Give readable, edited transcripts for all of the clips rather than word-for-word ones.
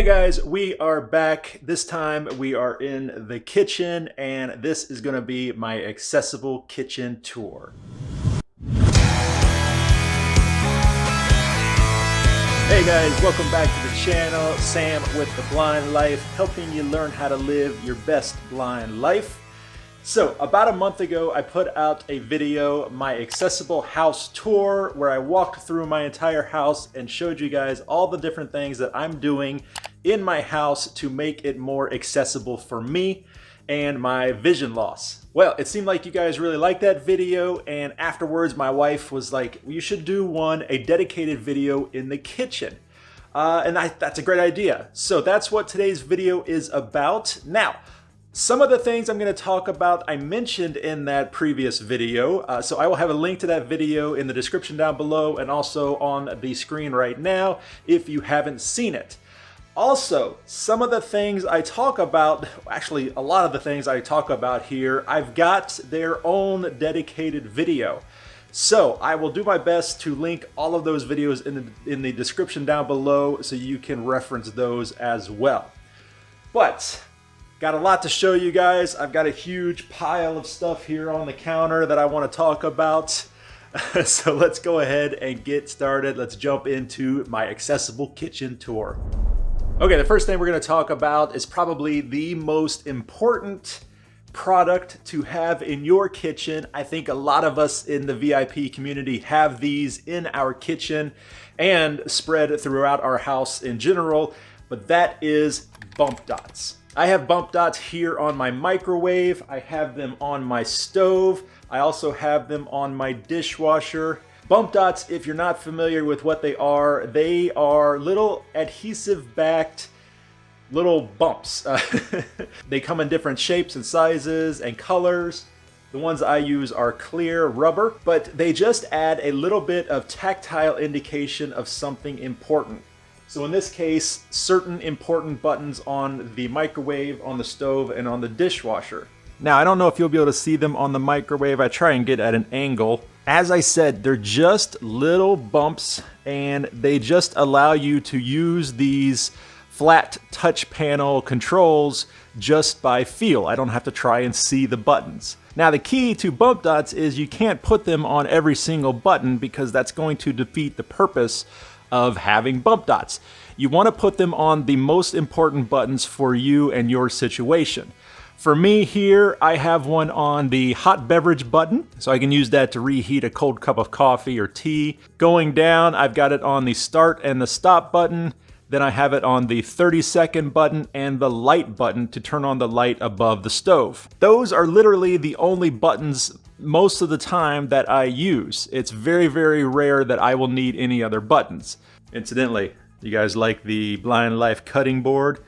Hey guys, we are back. This time we are in the kitchen and this is going to be my accessible kitchen tour. Hey guys, welcome back to the channel. Sam with The Blind Life, helping you learn how to live your best blind life. So about a month ago, I put out a video, my accessible house tour, where I walked through my entire house and showed you guys all the different things that I'm doing in my house to make it more accessible for me and my vision loss. Well, it seemed like you guys really liked that video, and afterwards my wife was like, you should do a dedicated video in the kitchen. That's a great idea. So that's what today's video is about. Now, some of the things I'm going to talk about I mentioned in that previous video, so I will have a link to that video in the description down below and also on the screen right now if you haven't seen it. Also, some of the things I talk about, actually a lot of the things I talk about here, I've got their own dedicated video. So I will do my best to link all of those videos in the description down below so you can reference those as well. But got a lot to show you guys. I've got a huge pile of stuff here on the counter that I want to talk about. So let's go ahead and get started. Let's jump into my accessible kitchen tour. Okay, the first thing we're going to talk about is probably the most important product to have in your kitchen. I think a lot of us in the VIP community have these in our kitchen and spread throughout our house in general, but that is bump dots. I have bump dots here on my microwave. I have them on my stove. I also have them on my dishwasher. Bump dots, if you're not familiar with what they are little adhesive-backed little bumps. They come in different shapes and sizes and colors. The ones I use are clear rubber, but they just add a little bit of tactile indication of something important. So in this case, certain important buttons on the microwave, on the stove, and on the dishwasher. Now, I don't know if you'll be able to see them on the microwave. I try and get at an angle. As I said, they're just little bumps, and they just allow you to use these flat touch panel controls just by feel. I don't have to try and see the buttons. Now, the key to bump dots is you can't put them on every single button because that's going to defeat the purpose of having bump dots. You want to put them on the most important buttons for you and your situation. For me here, I have one on the hot beverage button, so I can use that to reheat a cold cup of coffee or tea. Going down, I've got it on the start and the stop button. Then I have it on the 30-second button and the light button to turn on the light above the stove. Those are literally the only buttons most of the time that I use. It's very, very rare that I will need any other buttons. Incidentally, you guys like the Blind Life cutting board?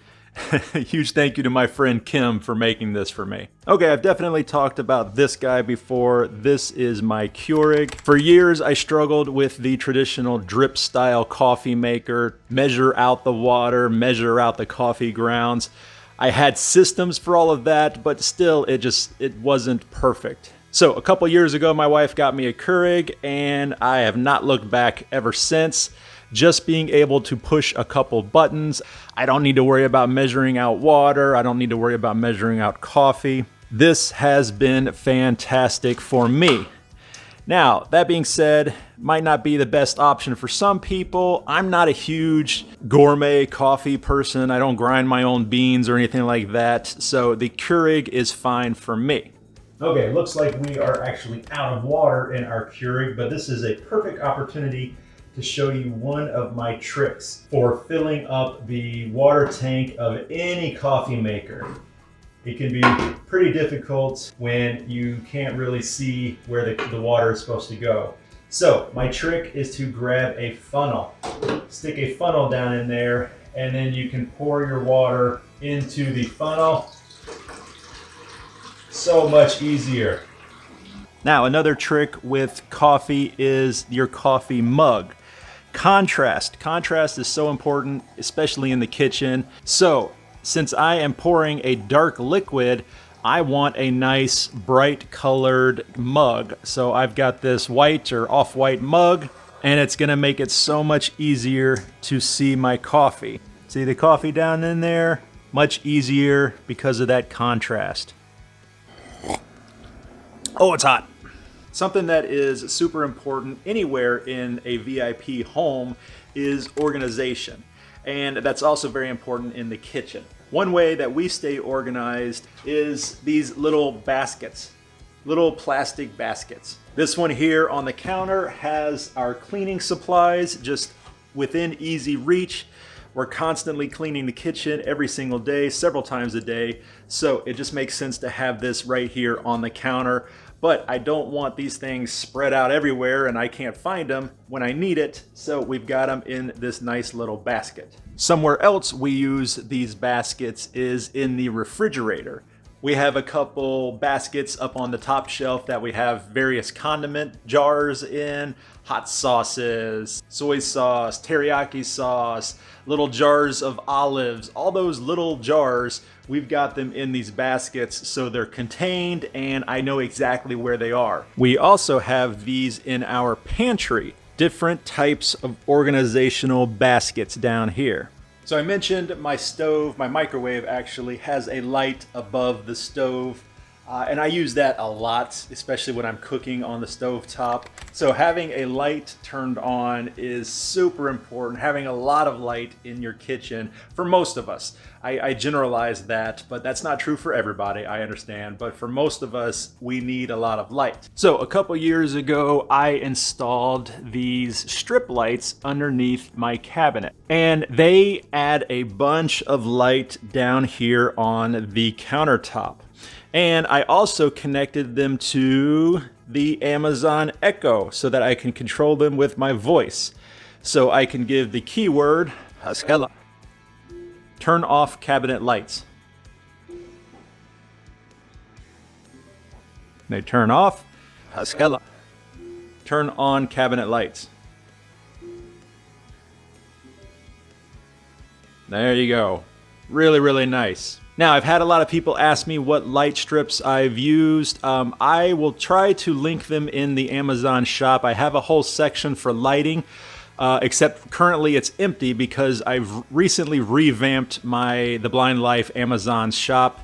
Huge thank you to my friend Kim for making this for me. Okay, I've definitely talked about this guy before. This is my Keurig. For years, I struggled with the traditional drip style coffee maker, measure out the water, measure out the coffee grounds. I had systems for all of that, but still it wasn't perfect. So a couple years ago, my wife got me a Keurig and I have not looked back ever since. Just being able to push a couple buttons. I don't need to worry about measuring out water. I don't need to worry about measuring out coffee. This has been fantastic for me. Now, that being said, might not be the best option for some people. I'm not a huge gourmet coffee person. I don't grind my own beans or anything like that. So the Keurig is fine for me. Okay, looks like we are actually out of water in our Keurig, but this is a perfect opportunity to show you one of my tricks for filling up the water tank of any coffee maker. It can be pretty difficult when you can't really see where the water is supposed to go. So my trick is to grab a funnel, stick a funnel down in there, and then you can pour your water into the funnel. So much easier. Now, another trick with coffee is your coffee mug. Contrast is so important, especially in the kitchen. So since I am pouring a dark liquid, I want a nice bright colored mug. So I've got this white or off-white mug, and it's gonna make it so much easier to see my coffee. See the coffee down in there? Much easier because of that contrast. Oh, it's hot. Something that is super important anywhere in a VIP home is organization. And that's also very important in the kitchen. One way that we stay organized is these little baskets, little plastic baskets. This one here on the counter has our cleaning supplies just within easy reach. We're constantly cleaning the kitchen every single day, several times a day. So it just makes sense to have this right here on the counter. But I don't want these things spread out everywhere and I can't find them when I need it. So we've got them in this nice little basket. Somewhere else we use these baskets is in the refrigerator. We have a couple baskets up on the top shelf that we have various condiment jars in, hot sauces, soy sauce, teriyaki sauce, little jars of olives, all those little jars, we've got them in these baskets so they're contained and I know exactly where they are. We also have these in our pantry, different types of organizational baskets down here. So I mentioned my stove, my microwave actually has a light above the stove. And I use that a lot, especially when I'm cooking on the stove top. So having a light turned on is super important. Having a lot of light in your kitchen for most of us. I generalize that, but that's not true for everybody, I understand. But for most of us, we need a lot of light. So a couple years ago, I installed these strip lights underneath my cabinet. And they add a bunch of light down here on the countertop. And I also connected them to the Amazon Echo so that I can control them with my voice. So I can give the keyword, Haskella, turn off cabinet lights. They turn off, Haskella, turn on cabinet lights. There you go. Really, really nice. Now, I've had a lot of people ask me what light strips I've used. I will try to link them in the Amazon shop. I have a whole section for lighting, except currently it's empty because I've recently revamped the Blind Life Amazon shop,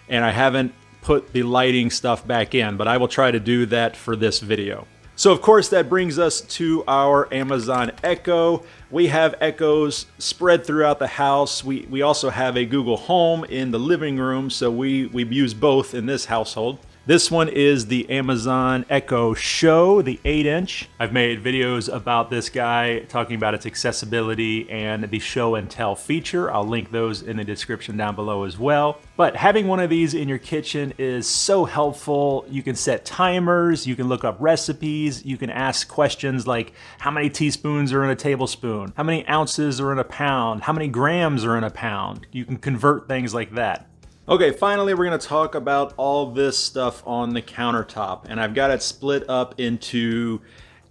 and I haven't put the lighting stuff back in, but I will try to do that for this video. So of course that brings us to our Amazon Echo. We have Echoes spread throughout the house. We also have a Google Home in the living room, so we use both in this household. This one is the Amazon Echo Show, the 8-inch. I've made videos about this guy talking about its accessibility and the show and tell feature. I'll link those in the description down below as well. But having one of these in your kitchen is so helpful. You can set timers, you can look up recipes, you can ask questions like how many teaspoons are in a tablespoon, how many ounces are in a pound, how many grams are in a pound. You can convert things like that. Okay, finally we're going to talk about all this stuff on the countertop, and I've got it split up into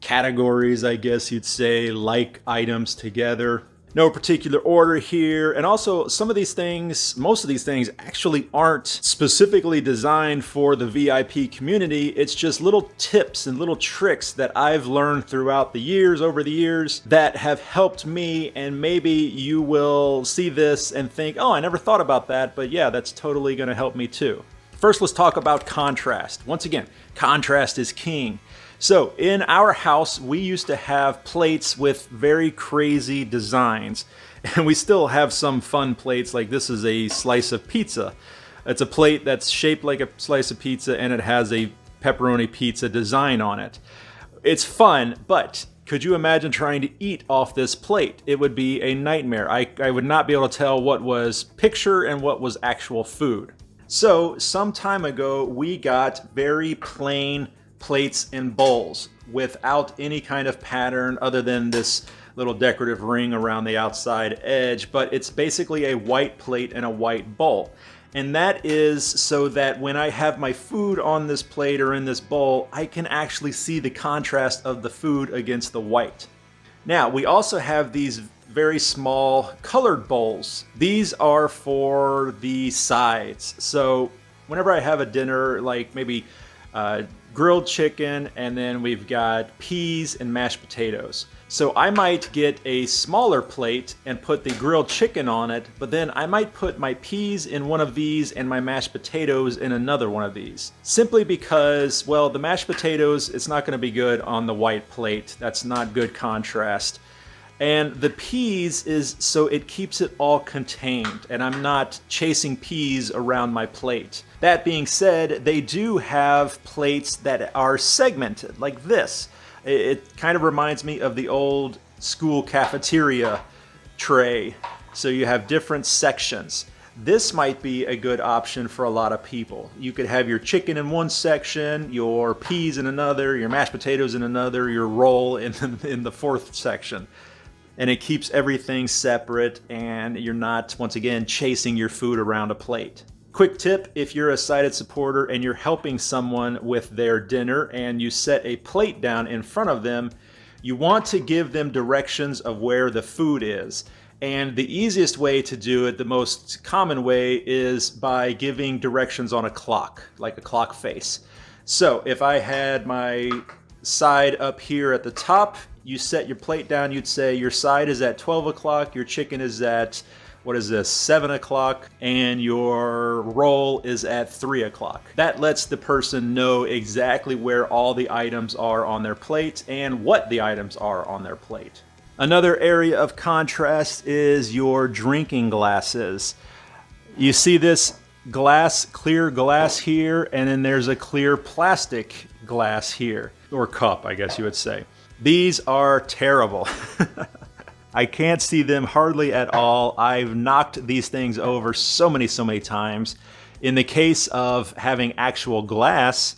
categories, I guess you'd say, like items together. No particular order here, and also some of these things, most of these things actually aren't specifically designed for the VIP community. It's just little tips and little tricks that I've learned throughout the years, over the years, that have helped me, and maybe you will see this and think, oh, I never thought about that, but yeah, that's totally gonna help me too. First, let's talk about contrast. Once again, contrast is king. So in our house, we used to have plates with very crazy designs, and we still have some fun plates. Like this is a slice of pizza. It's a plate that's shaped like a slice of pizza and it has a pepperoni pizza design on it. It's fun, but could you imagine trying to eat off this plate? It would be a nightmare. I would not be able to tell what was picture and what was actual food. So some time ago, we got very plain plates and bowls without any kind of pattern other than this little decorative ring around the outside edge, but it's basically a white plate and a white bowl. And that is so that when I have my food on this plate or in this bowl, I can actually see the contrast of the food against the white. Now, we also have these very small colored bowls. These are for the sides. So whenever I have a dinner, like maybe grilled chicken, and then we've got peas and mashed potatoes. So I might get a smaller plate and put the grilled chicken on it, but then I might put my peas in one of these and my mashed potatoes in another one of these. Simply because, well, the mashed potatoes, it's not going to be good on the white plate. That's not good contrast. And the peas is so it keeps it all contained, and I'm not chasing peas around my plate. That being said, they do have plates that are segmented like this. It kind of reminds me of the old school cafeteria tray. So you have different sections. This might be a good option for a lot of people. You could have your chicken in one section, your peas in another, your mashed potatoes in another, your roll in the fourth section. And it keeps everything separate, and you're not, once again, chasing your food around a plate. Quick tip, if you're a sighted supporter and you're helping someone with their dinner and you set a plate down in front of them, you want to give them directions of where the food is. And the easiest way to do it, the most common way, is by giving directions on a clock, like a clock face. So if I had my side up here at the top, you set your plate down, you'd say your side is at 12 o'clock, your chicken is at, what is this, 7 o'clock, and your roll is at 3 o'clock. That lets the person know exactly where all the items are on their plate and what the items are on their plate. Another area of contrast is your drinking glasses. You see this glass, clear glass here, and then there's a clear plastic glass here, or cup, I guess you would say. These are terrible. I can't see them hardly at all. I've knocked these things over so many times. In the case of having actual glass,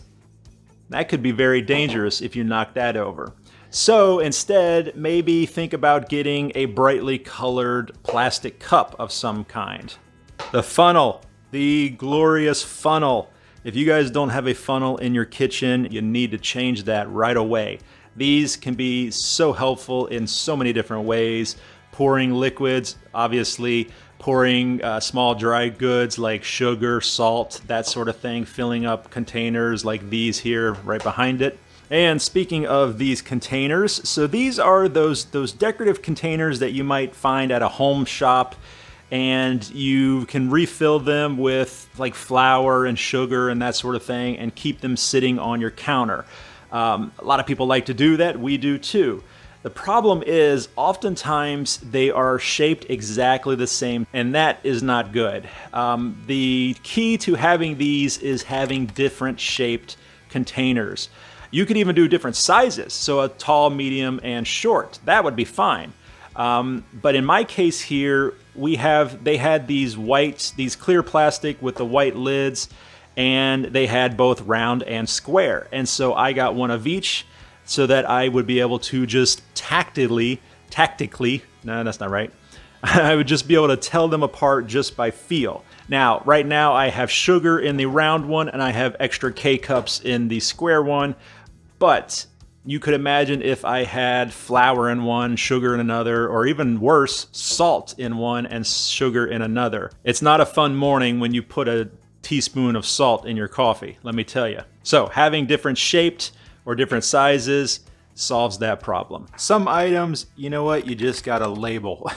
that could be very dangerous if you knock that over. So instead, maybe think about getting a brightly colored plastic cup of some kind. The funnel, the glorious funnel. If you guys don't have a funnel in your kitchen, you need to change that right away. These can be so helpful in so many different ways. Pouring liquids, obviously, pouring small dry goods like sugar, salt, that sort of thing, filling up containers like these here right behind it. And speaking of these containers, so these are those decorative containers that you might find at a home shop, and you can refill them with like flour and sugar and that sort of thing and keep them sitting on your counter. A lot of people like to do that. We do too. The problem is oftentimes they are shaped exactly the same, and that is not good. The key to having these is having different shaped containers. You could even do different sizes, so a tall, medium, and short. That would be fine. But in my case here, they had these clear plastic with the white lids, and they had both round and square. And so I got one of each so that I would be able to just tactically, no, that's not right. I would just be able to tell them apart just by feel. Now, right now I have sugar in the round one and I have extra K-cups in the square one, but you could imagine if I had flour in one, sugar in another, or even worse, salt in one and sugar in another. It's not a fun morning when you put a teaspoon of salt in your coffee, let me tell you. So having different shaped or different sizes solves that problem. Some items, you know what, you just gotta label.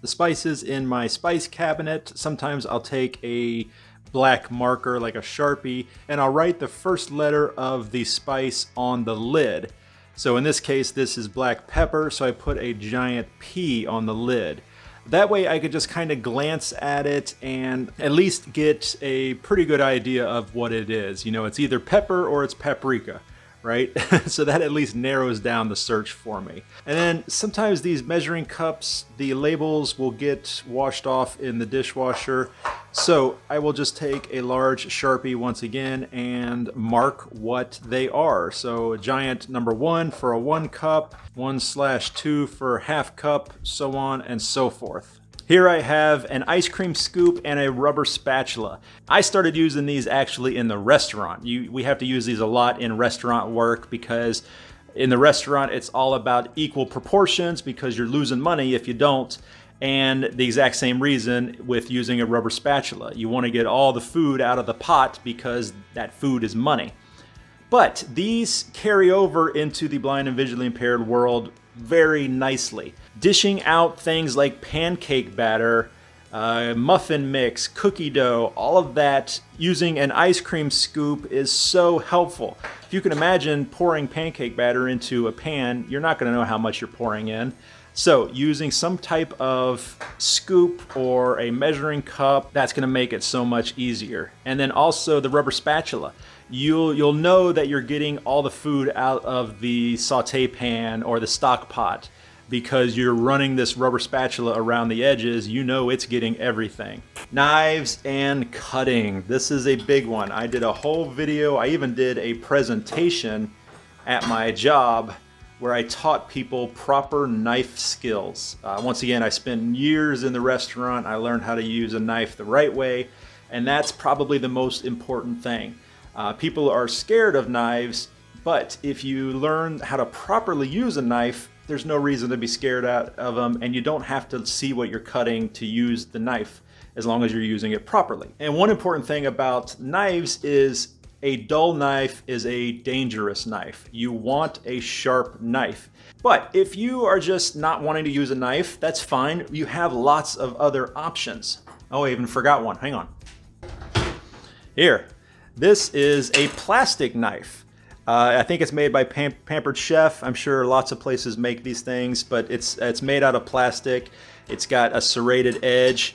The spices in my spice cabinet, sometimes I'll take a black marker like a Sharpie and I'll write the first letter of the spice on the lid. So in this case, this is black pepper, so I put a giant P on the lid. That way I could just kind of glance at it and at least get a pretty good idea of what it is. You know, it's either pepper or it's paprika, right? So that at least narrows down the search for me. And then sometimes these measuring cups, the labels will get washed off in the dishwasher. So I will just take a large Sharpie once again and mark what they are. So a giant number 1 for a 1 cup, 1/2 for a half cup, so on and so forth. Here I have an ice cream scoop and a rubber spatula. I started using these actually in the restaurant. We have to use these a lot in restaurant work because in the restaurant it's all about equal proportions because you're losing money if you don't. And the exact same reason with using a rubber spatula. You want to get all the food out of the pot because that food is money. But these carry over into the blind and visually impaired world very nicely. Dishing out things like pancake batter, muffin mix, cookie dough, all of that using an ice cream scoop is so helpful. If you can imagine pouring pancake batter into a pan, you're not going to know how much you're pouring in. So using some type of scoop or a measuring cup, that's going to make it so much easier. And then also the rubber spatula. You'll know that you're getting all the food out of the saute pan or the stock pot because you're running this rubber spatula around the edges. You know it's getting everything. Knives and cutting. This is a big one. I did a whole video. I even did a presentation at my job where I taught people proper knife skills. Once again, I spent years in the restaurant. I learned how to use a knife the right way, and that's probably the most important thing. People are scared of knives, but if you learn how to properly use a knife, there's no reason to be scared of them, and you don't have to see what you're cutting to use the knife as long as you're using it properly. And one important thing about knives is a dull knife is a dangerous knife. You want a sharp knife. But if you are just not wanting to use a knife, that's fine. You have lots of other options. Oh, I even forgot one. Hang on. Here. This is a plastic knife. I think it's made by Pampered Chef. I'm sure lots of places make these things, but it's made out of plastic. It's got a serrated edge.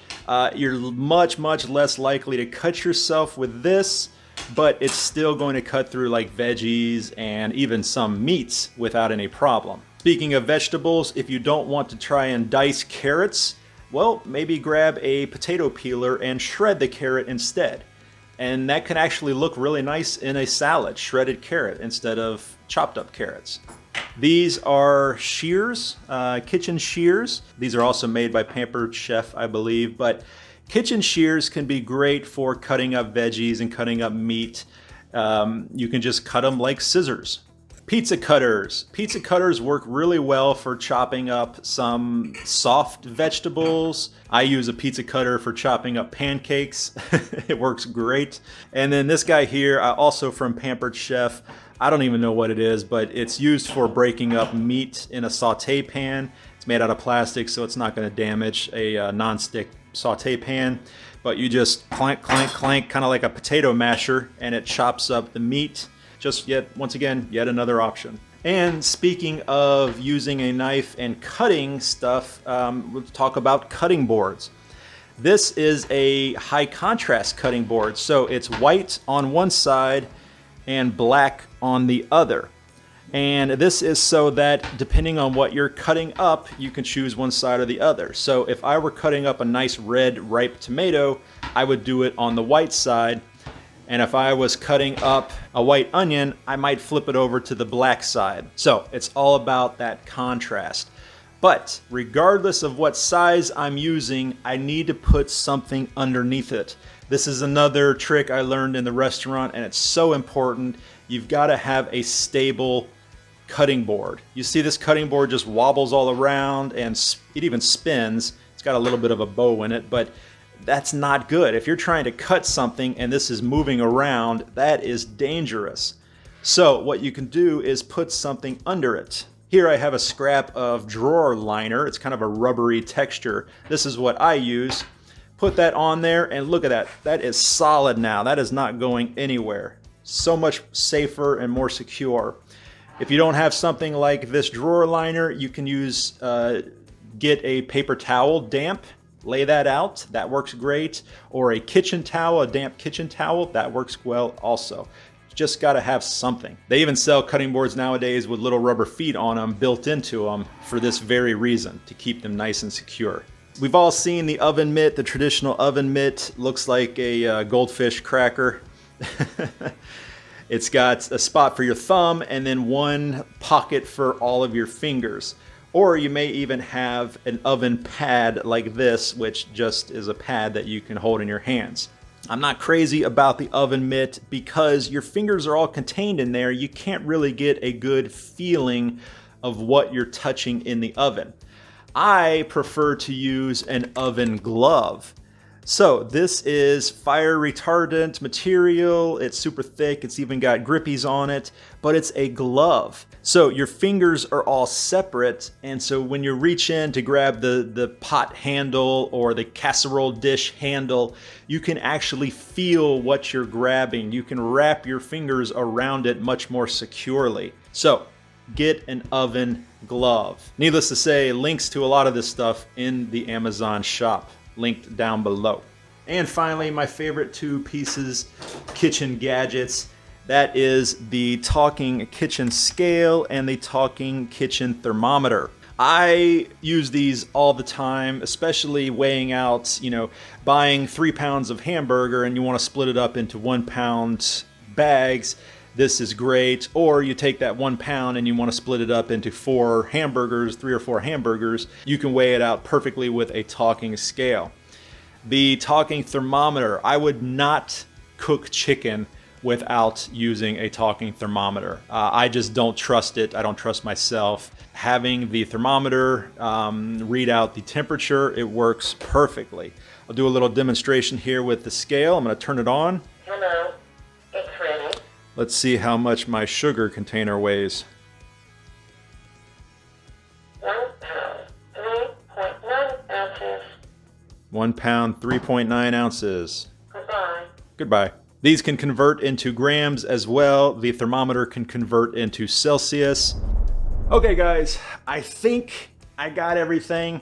You're much less likely to cut yourself with this, but it's still going to cut through like veggies and even some meats without any problem. Speaking of vegetables, if you don't want to try and dice carrots, well, maybe grab a potato peeler and shred the carrot instead. And that can actually look really nice in a salad, shredded carrot instead of chopped up carrots. These are shears, kitchen shears. These are also made by Pampered Chef, I believe, but kitchen shears can be great for cutting up veggies and cutting up meat. You can just cut them like scissors. Pizza cutters. Pizza cutters work really well for chopping up some soft vegetables. I use a pizza cutter for chopping up pancakes. It works great. And then this guy here, also from Pampered Chef, I don't even know what it is, but it's used for breaking up meat in a saute pan. It's made out of plastic, so it's not going to damage a non-stick saute pan. But you just clank, clank, clank, kind of like a potato masher, and it chops up the meat. Just once again, yet another option. And speaking of using a knife and cutting stuff, we'll talk about cutting boards. This is a high contrast cutting board. So it's white on one side and black on the other. And this is so that depending on what you're cutting up, you can choose one side or the other. So if I were cutting up a nice red ripe tomato, I would do it on the white side. And if I was cutting up a white onion, I might flip it over to the black side. So it's all about that contrast. But regardless of what size I'm using, I need to put something underneath it. This is another trick I learned in the restaurant, and it's so important. You've got to have a stable cutting board. You see this cutting board just wobbles all around, and it even spins. It's got a little bit of a bow in it, but that's not good. If you're trying to cut something and this is moving around, that is dangerous. So what you can do is put something under it. Here I have a scrap of drawer liner. It's kind of a rubbery texture. This is what I use. Put that on there and look at that. That is solid now. That is not going anywhere. So much safer and more secure. If you don't have something like this drawer liner, you can use, get a paper towel, damp, lay that out, that works great. Or a kitchen towel, a damp kitchen towel, that works well also. Just got to have something. They even sell cutting boards nowadays with little rubber feet on them built into them for this very reason, to keep them nice and secure. We've all seen the oven mitt, the traditional oven mitt. Looks like a goldfish cracker. It's got a spot for your thumb and then one pocket for all of your fingers. Or you may even have an oven pad like this, which just is a pad that you can hold in your hands. I'm not crazy about the oven mitt because your fingers are all contained in there. You can't really get a good feeling of what you're touching in the oven. I prefer to use an oven glove. So this is fire retardant material. It's super thick. It's even got grippies on it, but it's a glove. So your fingers are all separate. And so when you reach in to grab the pot handle or the casserole dish handle, you can actually feel what you're grabbing. You can wrap your fingers around it much more securely. So get an oven glove. Needless to say, links to a lot of this stuff in the Amazon shop, linked down below. And finally, my favorite two pieces, kitchen gadgets. That is the talking kitchen scale and the talking kitchen thermometer. I use these all the time, especially weighing out, buying 3 pounds of hamburger and you want to split it up into 1 pound bags. This is great. Or you take that 1 pound and you want to split it up into 4 hamburgers, 3 or 4 hamburgers. You can weigh it out perfectly with a talking scale. The talking thermometer, I would not cook chicken without using a talking thermometer. I just don't trust it. I don't trust myself. Having the thermometer read out the temperature, it works perfectly. I'll do a little demonstration here with the scale. I'm going to turn it on. Hello, it's ready. Let's see how much my sugar container weighs. 1 pound, 3.9 ounces. 1 pound, 3.9 ounces. Goodbye. Goodbye. These can convert into grams as well. The thermometer can convert into Celsius. Okay guys, I think I got everything.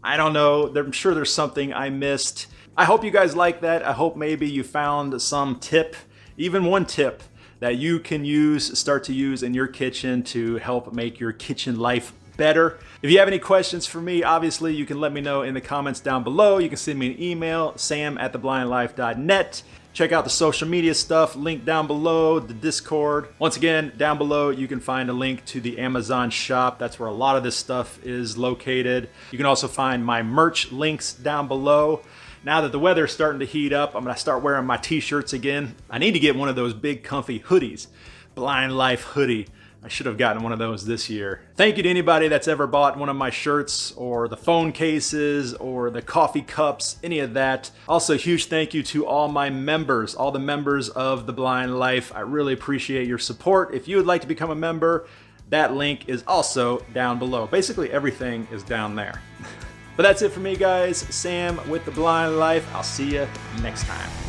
I don't know, I'm sure there's something I missed. I hope you guys like that. I hope maybe you found some tip, even one tip that you can start to use in your kitchen to help make your kitchen life better. If you have any questions for me, obviously you can let me know in the comments down below. You can send me an email, sam@theblindlife.net. Check out the social media stuff, link down below, the Discord. Once again, down below you can find a link to the Amazon shop. That's where a lot of this stuff is located. You can also find my merch links down below. Now that the weather's starting to heat up, I'm gonna start wearing my t-shirts again. I need to get one of those big comfy hoodies, Blind Life hoodie. I should have gotten one of those this year. Thank you to anybody that's ever bought one of my shirts or the phone cases or the coffee cups, any of that. Also, huge thank you to all my members, all the members of The Blind Life. I really appreciate your support. If you would like to become a member, that link is also down below. Basically, everything is down there. But that's it for me, guys. Sam with The Blind Life. I'll see you next time.